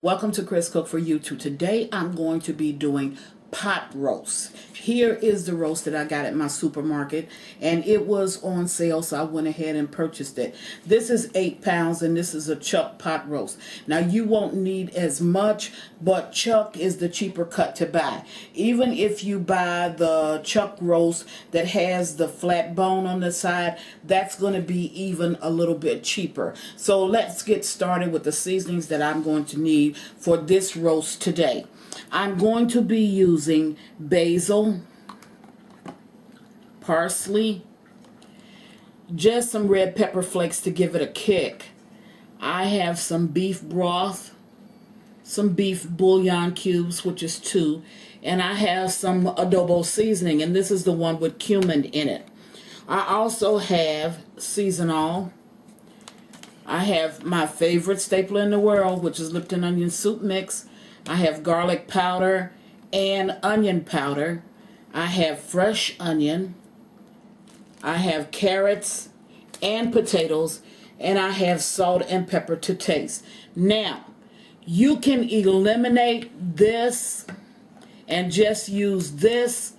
Welcome to Chris Cook for YouTube. Today I'm going to be doing pot roast. Here is the roast that I got at my supermarket, and it was on sale, so I went ahead and purchased it. This is 8 pounds, and this is a chuck pot roast. Now you won't need as much, but chuck is the cheaper cut to buy. Even if you buy the chuck roast that has the flat bone on the side, that's going to be even a little bit cheaper. So let's get started with the seasonings that I'm going to need for this roast today. I'm going to be using basil, parsley, just some red pepper flakes to give it a kick. I have some beef broth, some beef bouillon cubes, which is 2, and I have some adobo seasoning, and this is the one with cumin in it. I also have seasonal. I have my favorite staple in the world, which is Lipton onion soup mix. I have garlic powder and onion powder. I have fresh onion. I have carrots and potatoes. And I have salt and pepper to taste. Now, you can eliminate this and just use this,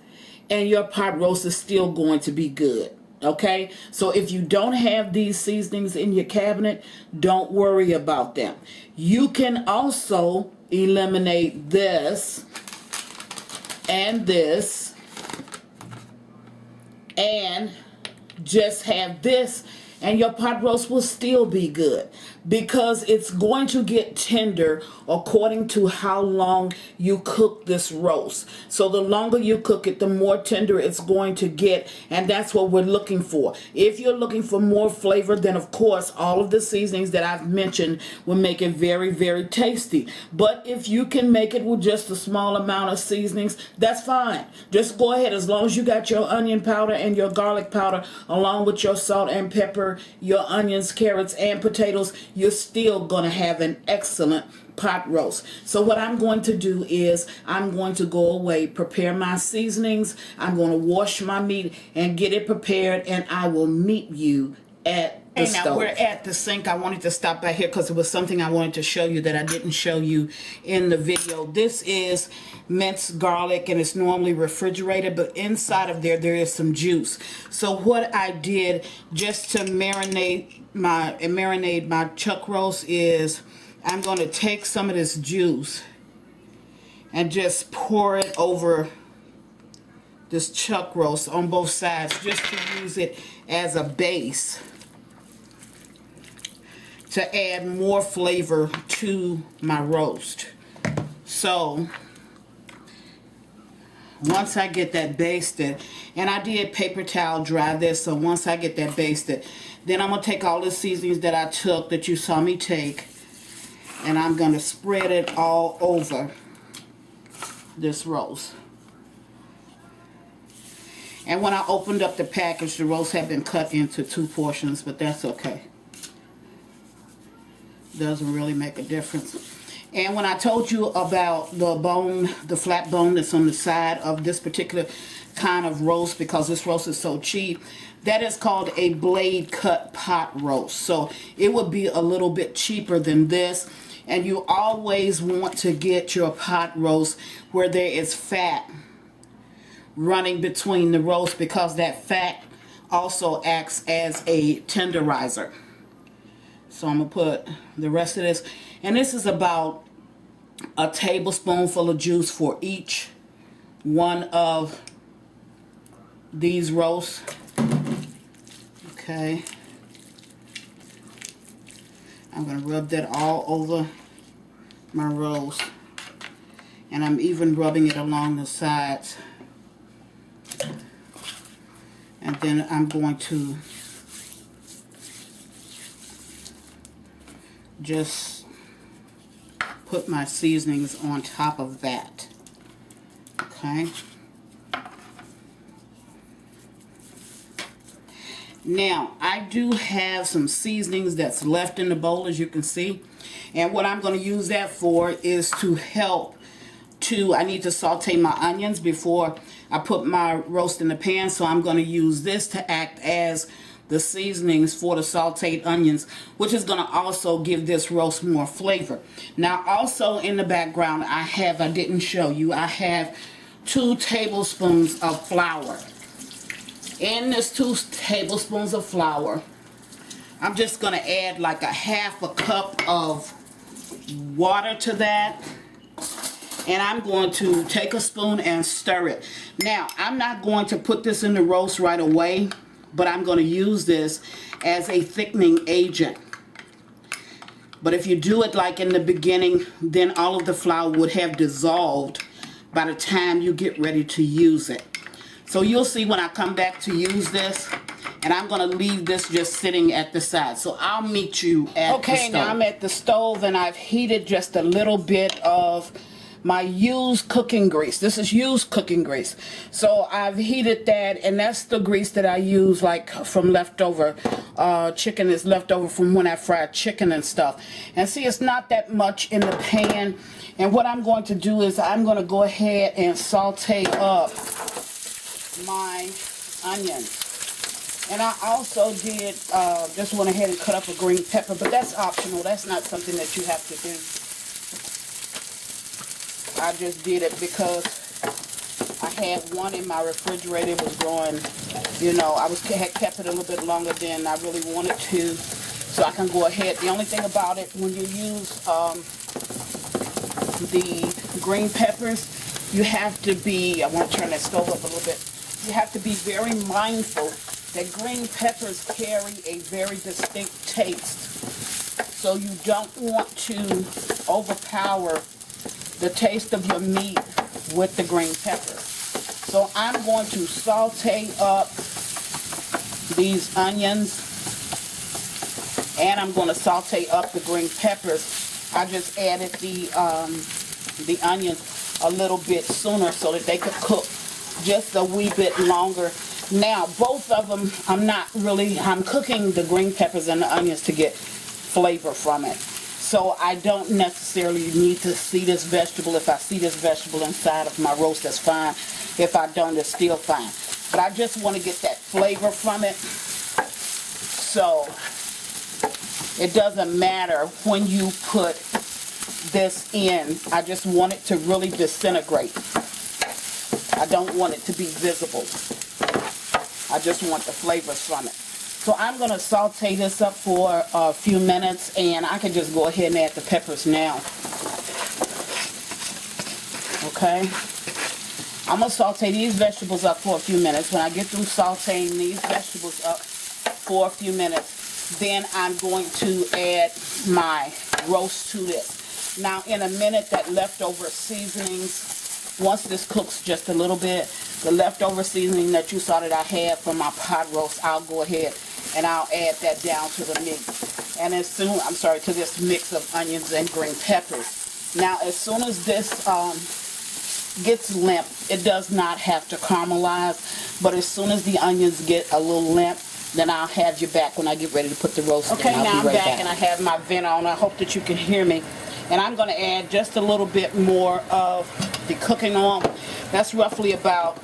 and your pot roast is still going to be good. Okay, so if you don't have these seasonings in your cabinet, don't worry about them. You can also eliminate this and this and just have this, and your pot roast will still be good, because it's going to get tender according to how long you cook this roast. So the longer you cook it, the more tender it's going to get, and that's what we're looking for. If you're looking for more flavor, then of course all of the seasonings that I've mentioned will make it very, very tasty. But if you can make it with just a small amount of seasonings, that's fine. Just go ahead, as long as you got your onion powder and your garlic powder along with your salt and pepper, your onions, carrots, and potatoes, you're still going to have an excellent pot roast. So what I'm going to do is I'm going to go away, prepare my seasonings. I'm going to wash my meat and get it prepared, and I will meet you at the stove. Now we're at the sink. I wanted to stop by here because it was something I wanted to show you that I didn't show you in the video. This is minced garlic, and it's normally refrigerated, but inside of there is some juice. So what I did just to marinate my chuck roast is I'm going to take some of this juice and just pour it over this chuck roast on both sides, just to use it as a base to add more flavor to my roast. So once I get that basted, and I did paper towel dry this, so once I get that basted, then I'm going to take all the seasonings that I took, that you saw me take, and I'm going to spread it all over this roast. And when I opened up the package, the roast had been cut into 2 portions, but that's okay. Doesn't really make a difference. And when I told you about the bone, the flat bone that's on the side of this particular kind of roast, because this roast is so cheap, that is called a blade cut pot roast. So it would be a little bit cheaper than this. And you always want to get your pot roast where there is fat running between the roast, because that fat also acts as a tenderizer. So I'm going to put the rest of this, and this is about a tablespoonful of juice for each one of these roasts. Okay. I'm going to rub that all over my roast, and I'm even rubbing it along the sides. And then I'm going to just put my seasonings on top of that. Okay. Now, I do have some seasonings that's left in the bowl, as you can see. And what I'm going to use that for is to help I need to saute my onions before I put my roast in the pan. So I'm going to use this to act as the seasonings for the sauteed onions, which is going to also give this roast more flavor. Now also in the background I didn't show you, I have 2 tablespoons of flour. In this 2 tablespoons of flour, I'm just going to add like a half a cup of water to that. And I'm going to take a spoon and stir it. Now, I'm not going to put this in the roast right away, but I'm going to use this as a thickening agent. But if you do it like in the beginning, then all of the flour would have dissolved by the time you get ready to use it. So you'll see when I come back to use this, and I'm going to leave this just sitting at the side. So I'll meet you at the stove. Okay, now I'm at the stove and I've heated just a little bit of my used cooking grease. This is used cooking grease. So I've heated that, and that's the grease that I use like from leftover chicken is left over from when I fried chicken and stuff. And see, it's not that much in the pan. And what I'm going to do is I'm going to go ahead and saute up my onions. And I also did just went ahead and cut up a green pepper, but that's optional. That's not something that you have to do. I just did it because I had one in my refrigerator. It was growing, you know, had kept it a little bit longer than I really wanted to, so I can go ahead. The only thing about it, when you use the green peppers, you have to be, I want to turn that stove up a little bit, you have to be very mindful that green peppers carry a very distinct taste. So you don't want to overpower the taste of your meat with the green peppers. So I'm going to saute up these onions, and I'm going to saute up the green peppers. I just added the onions a little bit sooner so that they could cook just a wee bit longer. Now both of them, I'm cooking the green peppers and the onions to get flavor from it. So I don't necessarily need to see this vegetable. If I see this vegetable inside of my roast, that's fine. If I don't, it's still fine. But I just want to get that flavor from it. So it doesn't matter when you put this in. I just want it to really disintegrate. I don't want it to be visible. I just want the flavors from it. So I'm going to saute this up for a few minutes, and I can just go ahead and add the peppers now. Okay. I'm going to saute these vegetables up for a few minutes. When I get through sauteing these vegetables up for a few minutes, then I'm going to add my roast to this. Now in a minute, that leftover seasonings, once this cooks just a little bit, the leftover seasoning that you saw that I had from my pot roast, I'll go ahead and I'll add that down to the mix. And as soon, to this mix of onions and green peppers. Now, as soon as this gets limp, it does not have to caramelize, but as soon as the onions get a little limp, then I'll have you back when I get ready to put the roast in. Okay, now I'm back and I have my vent on. I hope that you can hear me. And I'm going to add just a little bit more of the cooking oil. That's roughly about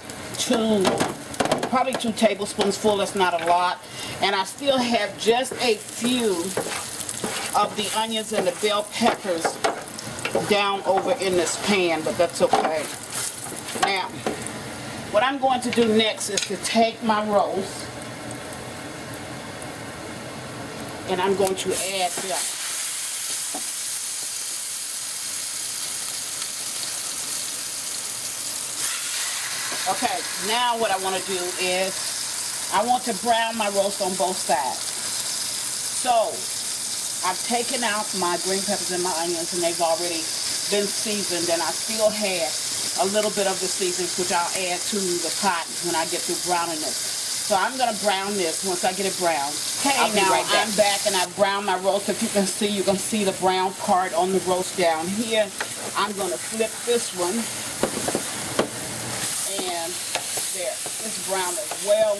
probably 2 tablespoons full. That's not a lot. And I still have just a few of the onions and the bell peppers down over in this pan, but that's okay. Now, what I'm going to do next is to take my roast, and I'm going to add them. Okay, now what I want to do is I want to brown my roast on both sides. So I've taken out my green peppers and my onions, and they've already been seasoned, and I still have a little bit of the seasonings, which I'll add to the pot when I get through browning this. So I'm going to brown this once I get it browned. Okay, now I'm back and I've browned my roast. If you can see the brown part on the roast down here. I'm going to flip this one. And there, it's brown as well.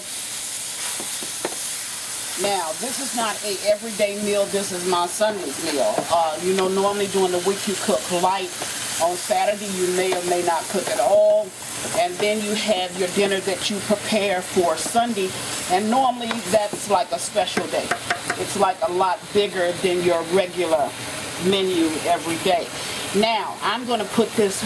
Now, this is not a everyday meal. This is my Sunday meal. You know, normally during the week you cook light. On Saturday, you may or may not cook at all. And then you have your dinner that you prepare for Sunday. And normally, that's like a special day. It's like a lot bigger than your regular menu every day. Now, I'm going to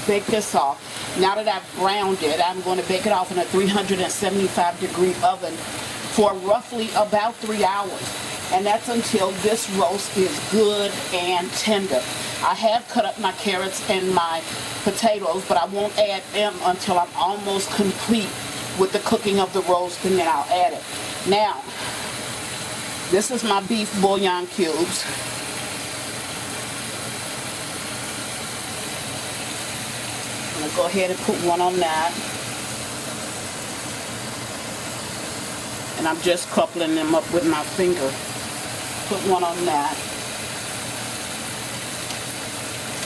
bake this off. Now that I've browned it, I'm going to bake it off in a 375-degree oven for roughly about 3 hours. And that's until this roast is good and tender. I have cut up my carrots and my potatoes, but I won't add them until I'm almost complete with the cooking of the roast, and then I'll add it. Now, this is my beef bouillon cubes. I'm going to go ahead and put one on that. And I'm just coupling them up with my finger. Put one on that.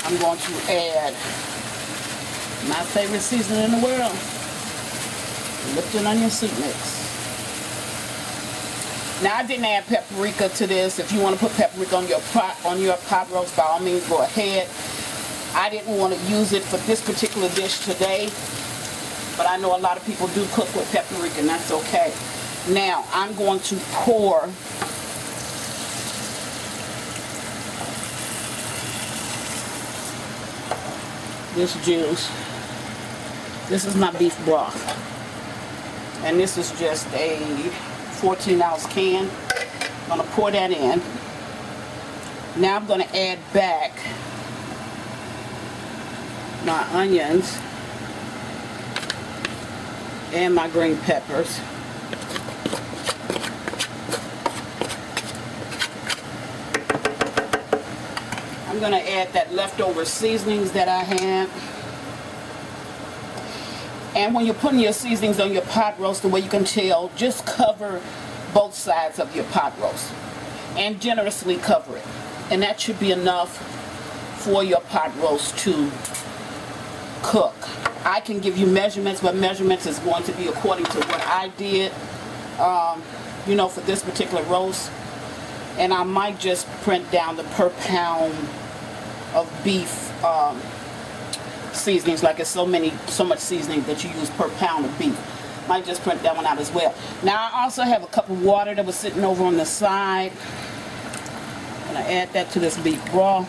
I'm going to add my favorite seasoning in the world, Lipton onion soup mix. Now, I didn't add paprika to this. If you want to put paprika on your pot roast, by all means, go ahead. I didn't want to use it for this particular dish today, but I know a lot of people do cook with paprika, and that's okay. Now, I'm going to pour this juice. This is my beef broth, and this is just a 14-ounce can. I'm going to pour that in. Now I'm going to add back my onions and my green peppers. I'm going to add that leftover seasonings that I have. And when you're putting your seasonings on your pot roast, the way you can tell, just cover both sides of your pot roast and generously cover it. And that should be enough for your pot roast to cook. I can give you measurements, but measurements is going to be according to what I did, you know, for this particular roast. And I might just print down the per pound of beef seasonings, like it's so much seasoning that you use per pound of beef. Might just print that one out as well. Now, I also have a cup of water that was sitting over on the side. I'm going to add that to this beef broth.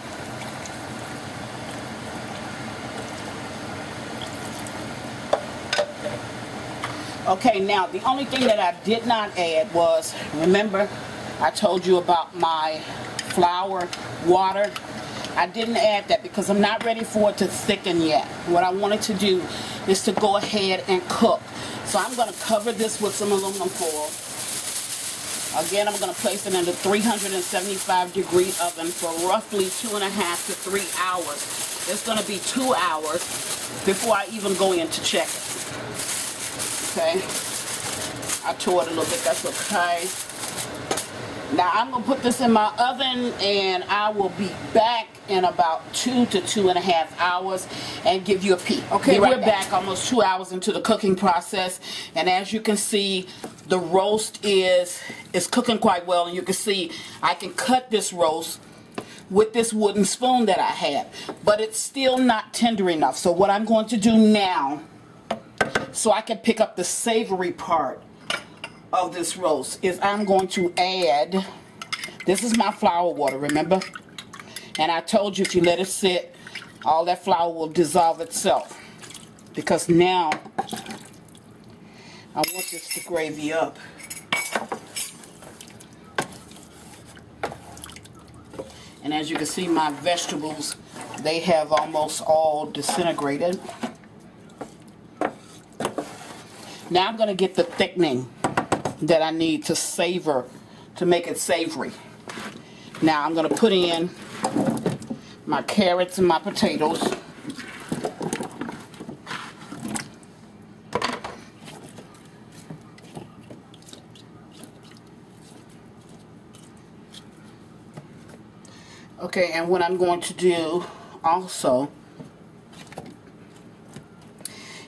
Okay, now the only thing that I did not add was, remember I told you about my flour water? I didn't add that because I'm not ready for it to thicken yet. What I wanted to do is to go ahead and cook. So I'm going to cover this with some aluminum foil. Again, I'm going to place it in the 375-degree oven for roughly 2.5 to 3 hours. It's going to be 2 hours before I even go in to check it. Okay, I tore it a little bit, that's okay. Now I'm going to put this in my oven and I will be back in about 2 to 2.5 hours and give you a peek. Okay, we're back almost 2 hours into the cooking process, and as you can see, the roast is cooking quite well, and you can see I can cut this roast with this wooden spoon that I have, but it's still not tender enough. So what I'm going to do now, so I can pick up the savory part of this roast, is I'm going to add, this is my flour water, remember? And I told you if you let it sit, all that flour will dissolve itself. Because now, I want this to gravy up. And as you can see, my vegetables, they have almost all disintegrated. Now I'm going to get the thickening that I need to savor, to make it savory. Now I'm going to put in my carrots and my potatoes. Okay, and what I'm going to do also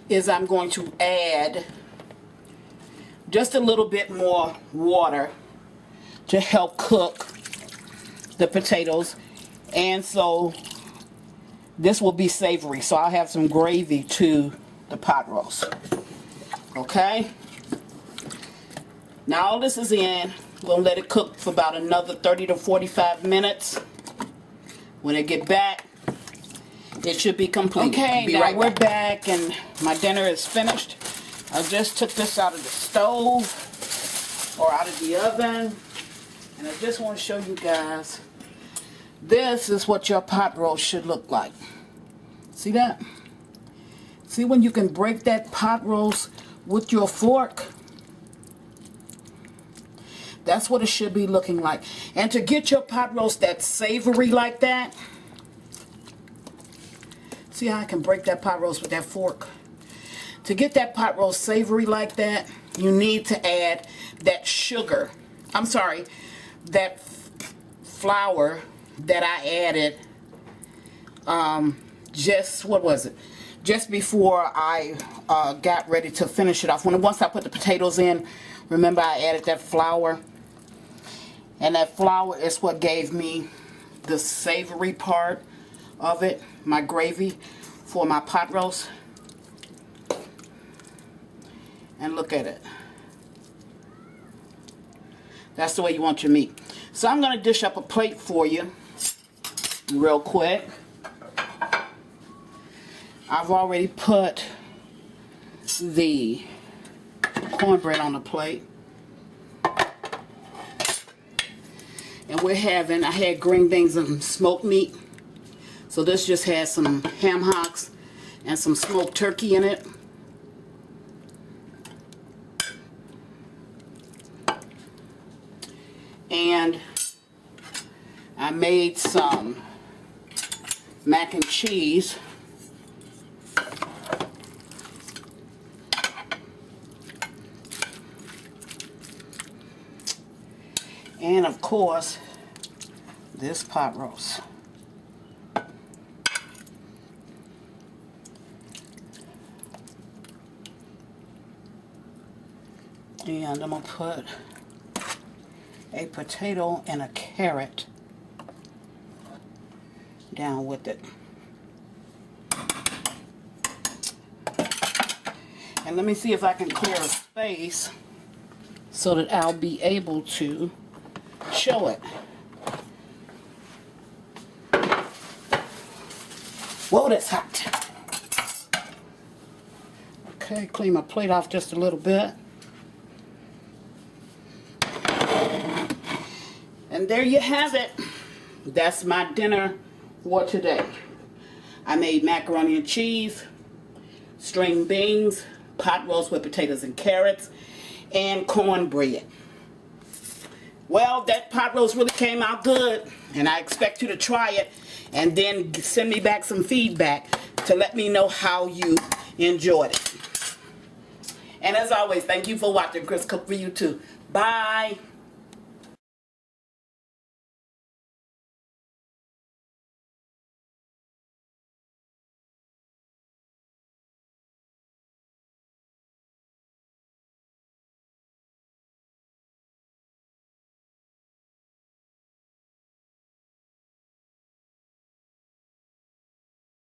is I'm going to add just a little bit more water to help cook the potatoes, and so this will be savory, so I'll have some gravy to the pot roast. Okay? Now all this is in. We'll let it cook for about another 30 to 45 minutes. When I get back, it should be complete. Okay, now we're back and my dinner is finished. I just took this out of the stove or out of the oven. And I just want to show you guys, this is what your pot roast should look like. See that? See when you can break that pot roast with your fork? That's what it should be looking like. And to get your pot roast that savory like that, see how I can break that pot roast with that fork? To get that pot roast savory like that, you need to add that sugar. I'm sorry, that flour that I added just before I got ready to finish it off. Once I put the potatoes in, remember I added that flour, and that flour is what gave me the savory part of it, my gravy for my pot roast. And look at it. That's the way you want your meat. So I'm going to dish up a plate for you real quick. I've already put the cornbread on the plate. And I had green beans and smoked meat. So this just has some ham hocks and some smoked turkey in it. And I made some mac and cheese. And of course, this pot roast. And I'm going to put a potato and a carrot down with it. And let me see if I can clear a space so that I'll be able to show it. Whoa, that's hot. Okay, clean my plate off just a little bit. And there you have it. That's my dinner for today. I made macaroni and cheese, string beans, pot roast with potatoes and carrots, and cornbread. Well, that pot roast really came out good, and I expect you to try it and then send me back some feedback to let me know how you enjoyed it. And as always, thank you for watching. Chris Cook for you too. Bye.